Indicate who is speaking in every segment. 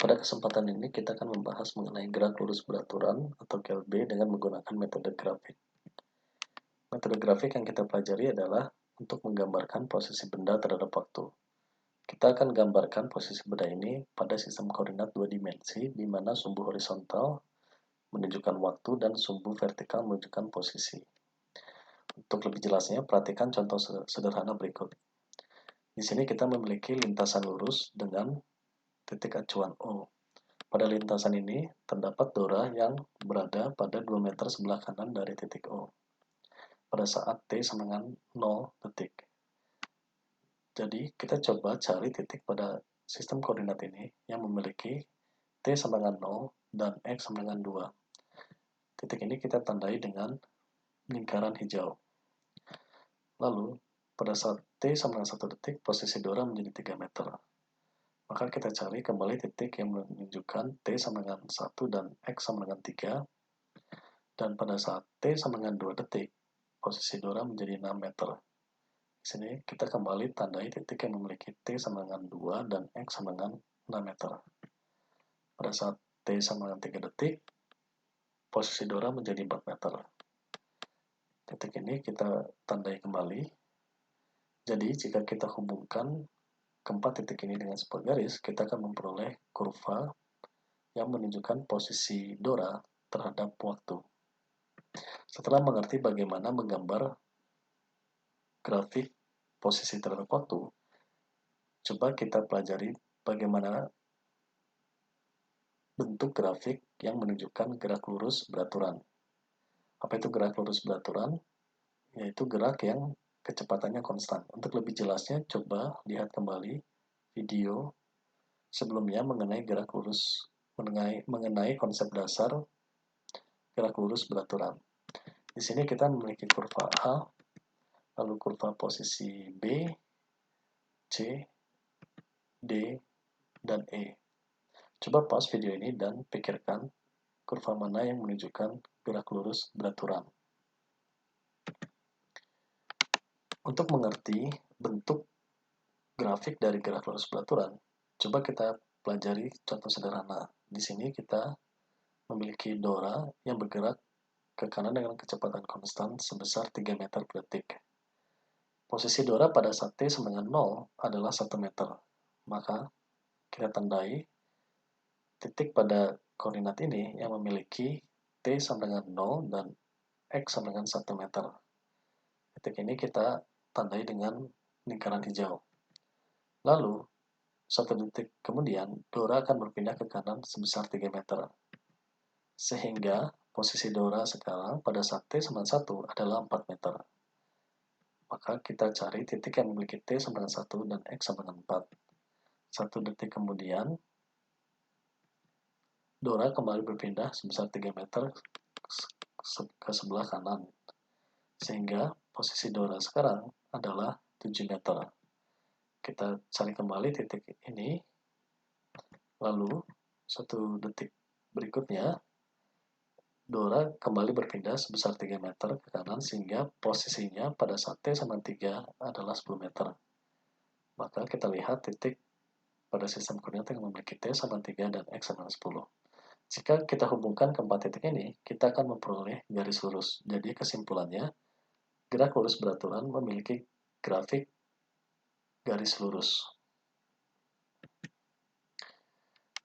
Speaker 1: Pada kesempatan ini kita akan membahas mengenai gerak lurus beraturan atau GLB dengan menggunakan metode grafik. Metode grafik yang kita pelajari adalah untuk menggambarkan posisi benda terhadap waktu. Kita akan gambarkan posisi benda ini pada sistem koordinat 2 dimensi di mana sumbu horizontal menunjukkan waktu dan sumbu vertikal menunjukkan posisi. Untuk lebih jelasnya, perhatikan contoh sederhana berikut. Di sini kita memiliki lintasan lurus dengan titik acuan O. Pada lintasan ini terdapat Dora yang berada pada 2 meter sebelah kanan dari titik O pada saat T sama dengan 0 detik. Jadi kita coba cari titik pada sistem koordinat ini yang memiliki T sama dengan 0 dan X sama dengan 2. Titik ini kita tandai dengan lingkaran hijau. Lalu pada saat T sama dengan 1 detik, posisi Dora menjadi 3 meter. Maka kita cari kembali titik yang menunjukkan T sama dengan 1 dan X sama dengan 3. Dan pada saat T sama dengan 2 detik, posisi Dora menjadi 6 meter. Di sini kita kembali tandai titik yang memiliki T sama dengan 2 dan X sama dengan 6 meter. Pada saat T sama dengan 3 detik, posisi Dora menjadi 4 meter. Titik ini kita tandai kembali. Jadi jika kita hubungkan keempat titik ini dengan sebuah garis, kita akan memperoleh kurva yang menunjukkan posisi Dora terhadap waktu. Setelah mengerti bagaimana menggambar grafik posisi terhadap waktu, coba kita pelajari bagaimana bentuk grafik yang menunjukkan gerak lurus beraturan. Apa itu gerak lurus beraturan? Yaitu gerak yang kecepatannya konstan. Untuk lebih jelasnya, coba lihat kembali video sebelumnya mengenai gerak lurus, mengenai konsep dasar gerak lurus beraturan. Di sini kita memiliki kurva A, lalu kurva posisi B, C, D, dan E. Coba pause video ini dan pikirkan kurva mana yang menunjukkan gerak lurus beraturan. Untuk mengerti bentuk grafik dari gerak lurus beraturan, coba kita pelajari contoh sederhana. Di sini kita memiliki Dora yang bergerak ke kanan dengan kecepatan konstan sebesar 3 meter per detik. Posisi Dora pada saat T sama dengan 0 adalah 1 meter. Maka kita tandai titik pada koordinat ini yang memiliki T sama dengan 0 dan X sama dengan 1 meter. Titik ini kita tandai dengan lingkaran hijau. Lalu, 1 detik kemudian, Dora akan berpindah ke kanan sebesar 3 meter. Sehingga posisi Dora sekarang pada saat T sama 1 adalah 4 meter. Maka kita cari titik yang memiliki T sama dengan 1 dan X sama dengan 4. 1 detik kemudian, Dora kembali berpindah sebesar 3 meter ke sebelah kanan. Sehingga posisi Dora sekarang adalah 7 meter. Kita cari kembali titik ini. Lalu, 1 detik berikutnya, Dora kembali berpindah sebesar 3 meter ke kanan sehingga posisinya pada saat T sama 3 adalah 10 meter. Maka kita lihat titik pada sistem koordinat yang memiliki T sama 3 dan X sama 10. Jika kita hubungkan keempat titik ini, kita akan memperoleh garis lurus. Jadi kesimpulannya, gerak lurus beraturan memiliki grafik garis lurus.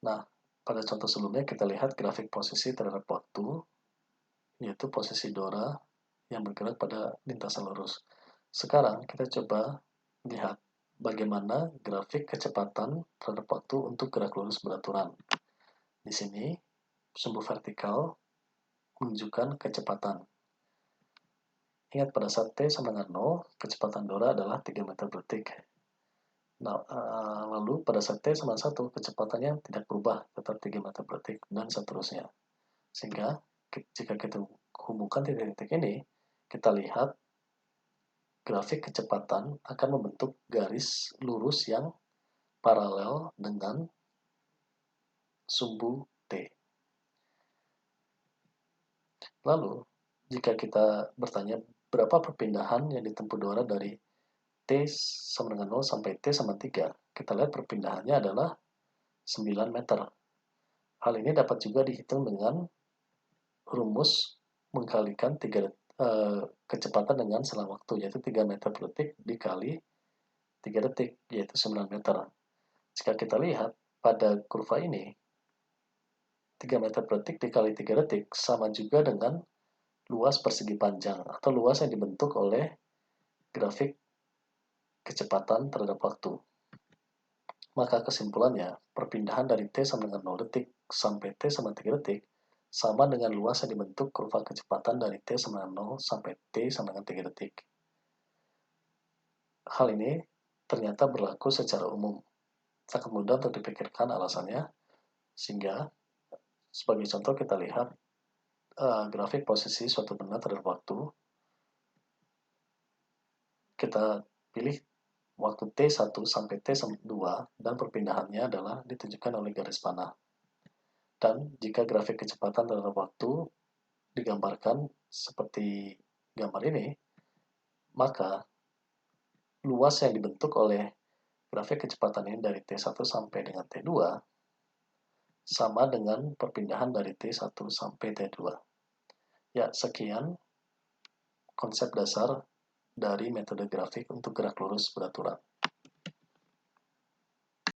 Speaker 1: Nah, pada contoh sebelumnya kita lihat grafik posisi terhadap waktu, yaitu posisi Dora yang bergerak pada lintasan lurus. Sekarang kita coba lihat bagaimana grafik kecepatan terhadap waktu untuk gerak lurus beraturan. Di sini, sumbu vertikal menunjukkan kecepatan. Ingat pada saat T sama dengan 0, kecepatan Dora adalah 3 meter per detik. Nah, lalu pada saat T sama 1, kecepatannya tidak berubah, tetap 3 meter per detik, dan seterusnya. Sehingga, jika kita hubungkan titik-titik ini, kita lihat grafik kecepatan akan membentuk garis lurus yang paralel dengan sumbu T. Lalu, jika kita bertanya berapa perpindahan yang ditempuh Dora dari T sama dengan 0 sampai T sama 3, kita lihat perpindahannya adalah 9 meter. Hal ini dapat juga dihitung dengan rumus mengkalikan kecepatan dengan selang waktu, yaitu 3 meter per detik dikali 3 detik, yaitu 9 meter. Jika kita lihat pada kurva ini, 3 meter per detik dikali 3 detik sama juga dengan luas persegi panjang atau luas yang dibentuk oleh grafik kecepatan terhadap waktu. Maka kesimpulannya, perpindahan dari T sama dengan 0 detik sampai T sama 3 detik sama dengan luas yang dibentuk kurva kecepatan dari T sama dengan 0 sampai T sama dengan 3 detik. Hal ini ternyata berlaku secara umum. Sangat mudah untuk dipikirkan alasannya, sehingga sebagai contoh kita lihat grafik posisi suatu benda terhadap waktu. Kita pilih waktu T1 sampai T2 dan perpindahannya adalah ditunjukkan oleh garis panah. Dan jika grafik kecepatan terhadap waktu digambarkan seperti gambar ini, maka luas yang dibentuk oleh grafik kecepatan ini dari T1 sampai dengan T2 sama dengan perpindahan dari T1 sampai T2. Ya, sekian konsep dasar dari metode grafik untuk gerak lurus beraturan.